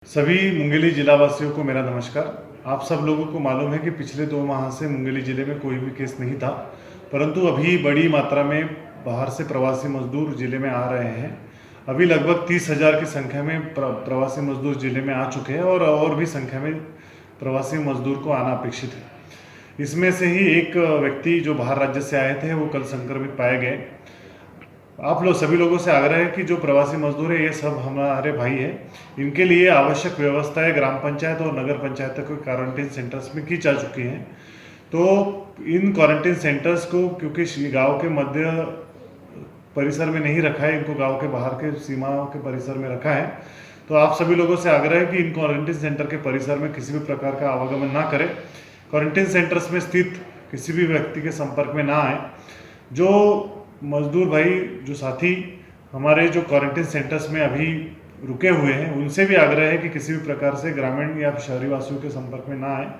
सभी मुंगेली जिला वासियों को मेरा नमस्कार। आप सब लोगों को मालूम है कि पिछले 2 माह से मुंगेली ज़िले में कोई भी केस नहीं था, परंतु अभी बड़ी मात्रा में बाहर से प्रवासी मजदूर ज़िले में आ रहे हैं। अभी लगभग 30,000 की संख्या में प्रवासी मजदूर ज़िले में आ चुके हैं और भी संख्या में प्रवासी मजदूर को आना अपेक्षित है। इसमें से ही एक व्यक्ति जो बाहर राज्य से आए थे वो कल संक्रमित पाए गए। आप लोग सभी लोगों से आग्रह है कि जो प्रवासी मजदूर है ये सब हमारे भाई है, इनके लिए आवश्यक व्यवस्थाएं ग्राम पंचायत और नगर पंचायत के क्वारंटीन सेंटर्स में की जा चुकी हैं। तो इन क्वारंटीन सेंटर्स को क्योंकि गांव के मध्य परिसर में नहीं रखा है, इनको गांव के बाहर के सीमाओं के परिसर में रखा है। तो आप सभी लोगों से आग्रह है कि इन क्वारंटीन सेंटर के परिसर में किसी भी प्रकार का आवागमन ना करें, क्वारंटीन सेंटर्स में स्थित किसी भी व्यक्ति के संपर्क में ना आए। जो मजदूर भाई, जो साथी हमारे जो क्वारंटीन सेंटर्स में अभी रुके हुए हैं, उनसे भी आग्रह है कि किसी भी प्रकार से ग्रामीण या शहरी वासियों के संपर्क में ना आए।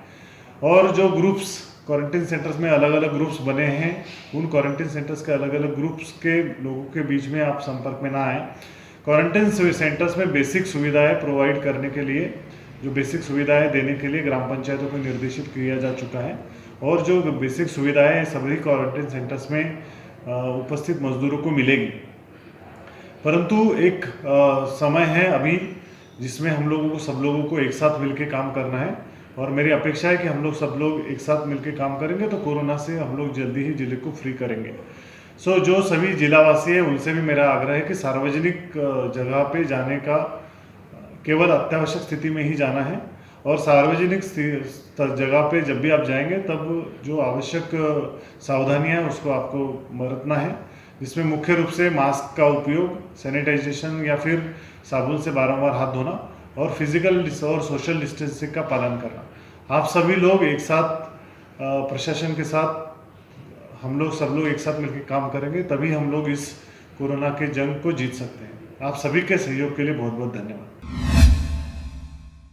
और जो ग्रुप्स क्वारंटीन सेंटर्स में अलग अलग ग्रुप्स बने हैं, उन क्वारंटीन सेंटर्स के अलग अलग ग्रुप्स के लोगों के बीच में आप संपर्क में ना आए। क्वारंटीन सेंटर्स में बेसिक सुविधाएं प्रोवाइड करने के लिए, जो बेसिक सुविधाएं देने के लिए ग्राम पंचायतों को निर्देशित किया जा चुका है। और जो बेसिक सुविधाएं सभी क्वारंटीन सेंटर्स में उपस्थित मजदूरों को मिलेगी। परंतु एक समय है अभी जिसमें हम लोगों को सब लोगों को एक साथ मिलकर काम करना है, और मेरी अपेक्षा है कि हम लोग सब लोग एक साथ मिलकर काम करेंगे तो कोरोना से हम लोग जल्दी ही जिले को फ्री करेंगे। जो सभी जिलावासी है उनसे भी मेरा आग्रह है कि सार्वजनिक जगह पे जाने का केवल अत्यावश्यक स्थिति में ही जाना है, और सार्वजनिक जगह पे जब भी आप जाएंगे तब जो आवश्यक सावधानियां हैं उसको आपको बरतना है, जिसमें मुख्य रूप से मास्क का उपयोग, सैनिटाइजेशन या फिर साबुन से बारंबार हाथ धोना और फिजिकल और सोशल डिस्टेंसिंग का पालन करना। आप सभी लोग एक साथ प्रशासन के साथ सब लोग एक साथ मिलकर काम करेंगे, तभी हम लोग इस कोरोना के जंग को जीत सकते हैं। आप सभी के सहयोग के लिए बहुत बहुत धन्यवाद।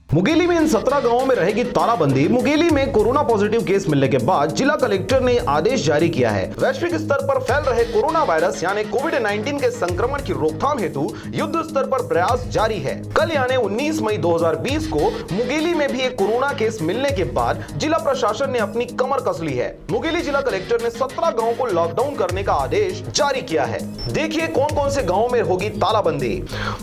मुंगेली में इन 17 गांवों में रहेगी तालाबंदी। मुंगेली में कोरोना पॉजिटिव केस मिलने के बाद जिला कलेक्टर ने आदेश जारी किया है। वैश्विक स्तर पर फैल रहे कोरोना वायरस यानी कोविड-19 के संक्रमण की रोकथाम हेतु युद्ध स्तर पर प्रयास जारी है। कल यानी 19 मई 2020 को मुंगेली में भी एक कोरोना केस मिलने के बाद जिला प्रशासन ने अपनी कमर कस ली है। मुंगेली जिला कलेक्टर ने 17 गाँव को लॉकडाउन करने का आदेश जारी किया है। देखिए कौन कौन से गाँव में होगी तालाबंदी।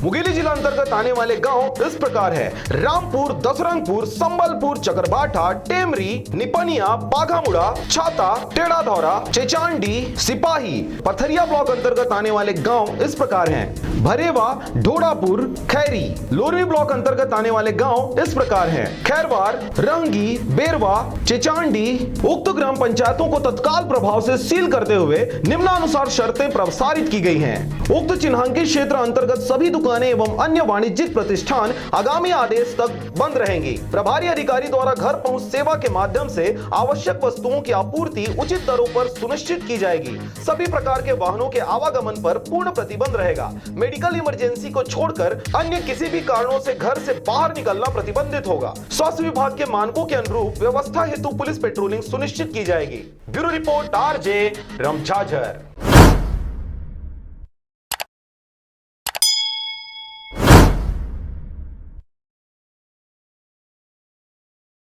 मुंगेली जिला अंतर्गत आने वाले गाँव इस प्रकार है: रामपुर, दसरंगपुर, संबलपुर, चकरबाठा, टेमरी, निपनिया, बाघामुड़ा, छाता, टेढ़ा धौरा, चेचांडी, सिपाही। पथरिया ब्लॉक अंतर्गत आने वाले गांव इस प्रकार हैं: भरेवा, ढोड़ापुर, खैरी। लोरवी ब्लॉक अंतर्गत आने वाले गांव इस प्रकार हैं: खैरवार, रंगी, बेरवा, चेचांडी। उक्त ग्राम पंचायतों को तत्काल प्रभाव से सील करते हुए निम्नानुसार शर्तें प्रसारित की गई हैं। उक्त चिन्हांकित क्षेत्र अंतर्गत सभी दुकानें एवं अन्य वाणिज्यिक प्रतिष्ठान आगामी आदेश तक बंद रहेंगी। प्रभारी अधिकारी द्वारा घर पहुंच सेवा के माध्यम से आवश्यक वस्तुओं की आपूर्ति उचित दरों पर सुनिश्चित की जाएगी। सभी प्रकार के वाहनों के आवागमन पर पूर्ण प्रतिबंध रहेगा। मेडिकल इमरजेंसी को छोड़कर अन्य किसी भी कारणों से घर से बाहर निकलना प्रतिबंधित होगा। स्वास्थ्य विभाग के मानकों के अनुरूप व्यवस्था हेतु पुलिस पेट्रोलिंग सुनिश्चित की जाएगी। Bureau report RJ रमझाझर।